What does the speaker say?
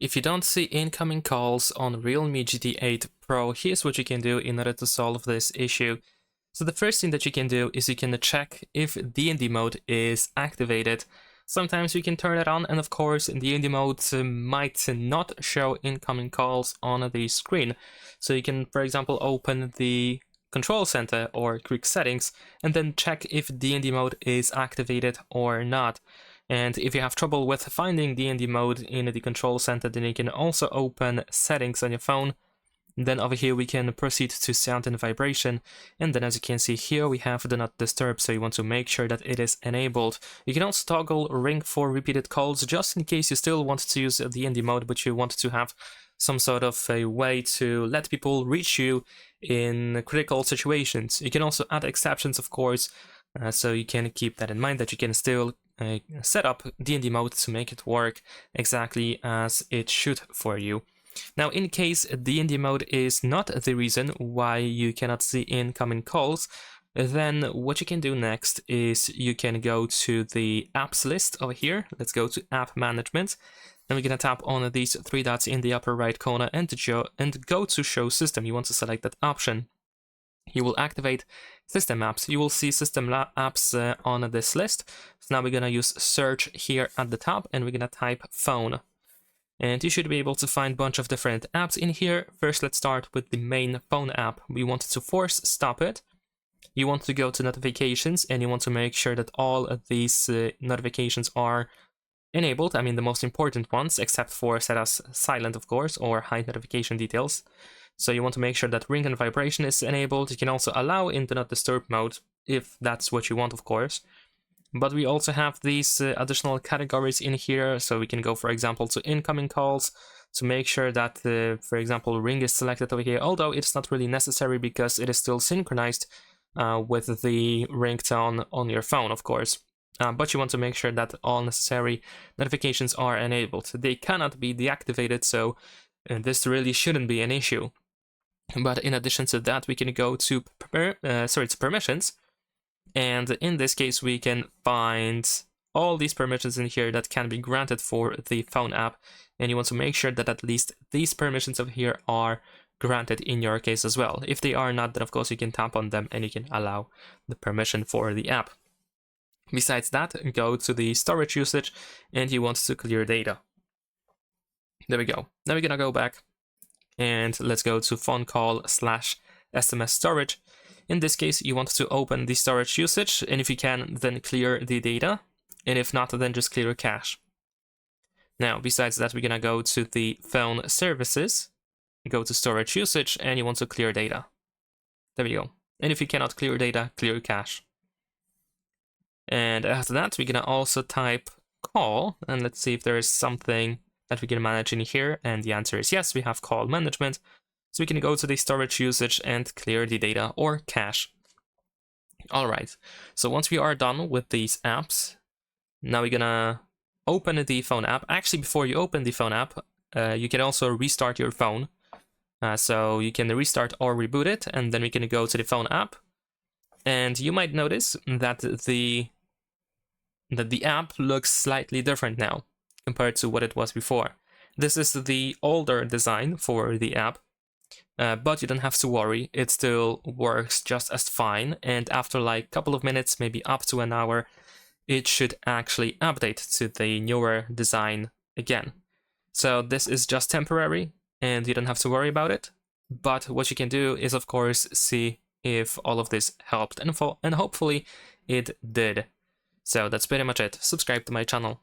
If you don't see incoming calls on Realme GT8 Pro, here's what you can do in order to solve this issue. So the first thing that you can do is you can check if DND mode is activated. Sometimes you can turn it on, and of course DND mode might not show incoming calls on the screen. So you can, for example, open the control center or quick settings and then check if DND mode is activated or not. And if you have trouble with finding DND mode in the control center, then you can also open settings on your phone. Then over here we can proceed to sound and vibration, and then as you can see here we have do not disturb, so you want to make sure that it is enabled. You can also toggle ring for repeated calls just in case you still want to use the DND mode, but you want to have some sort of a way to let people reach you in critical situations. You can also add exceptions, of course, so you can keep that in mind, that you can still set up DND mode to make it work exactly as it should for you. Now, in case DND mode is not the reason why you cannot see incoming calls, then what you can do next is you can go to the apps list over here. Let's go to app management. Then we're going to tap on these three dots in the upper right corner and go to show system. You want to select that option. You will activate system apps. You will see system apps on this list. So now we're going to use search here at the top, and we're going to type phone. And you should be able to find a bunch of different apps in here. First, let's start with the main phone app. We want to force stop it. You want to go to notifications, and you want to make sure that all of these notifications are enabled. I mean, the most important ones, except for set as silent, of course, or hide notification details. So you want to make sure that ring and vibration is enabled. You can also allow in do not disturb mode, if that's what you want, of course. But we also have these additional categories in here, so we can go, for example, to incoming calls to make sure that, for example, ring is selected over here, although it's not really necessary because it is still synchronized with the ringtone on your phone, of course. But you want to make sure that all necessary notifications are enabled. They cannot be deactivated, so this really shouldn't be an issue. But in addition to that, we can go to permissions. And in this case, we can find all these permissions in here that can be granted for the phone app. And you want to make sure that at least these permissions over here are granted in your case as well. If they are not, then of course you can tap on them and you can allow the permission for the app. Besides that, go to the storage usage and you want to clear data. There we go. Now we're gonna go back and let's go to phone call / SMS storage. In this case, you want to open the storage usage, and if you can, then clear the data, and if not, then just clear cache. Now, besides that, we're gonna go to the phone services, go to storage usage, and you want to clear data. There we go. And if you cannot clear data, clear cache. And after that, we're gonna also type call, and let's see if there is something that we can manage in here, and the answer is yes, we have call management. So we can go to the storage usage and clear the data or cache. Alright, so once we are done with these apps, now we're gonna open the phone app. Actually, before you open the phone app, you can also restart your phone. So you can restart or reboot it, and then we can go to the phone app. And you might notice that the app looks slightly different now compared to what it was before. This is the older design for the app. But you don't have to worry, it still works just as fine, and after like a couple of minutes, maybe up to an hour, it should actually update to the newer design again. So this is just temporary, and you don't have to worry about it, but what you can do is, of course, see if all of this helped, and hopefully it did. So that's pretty much it. Subscribe to my channel.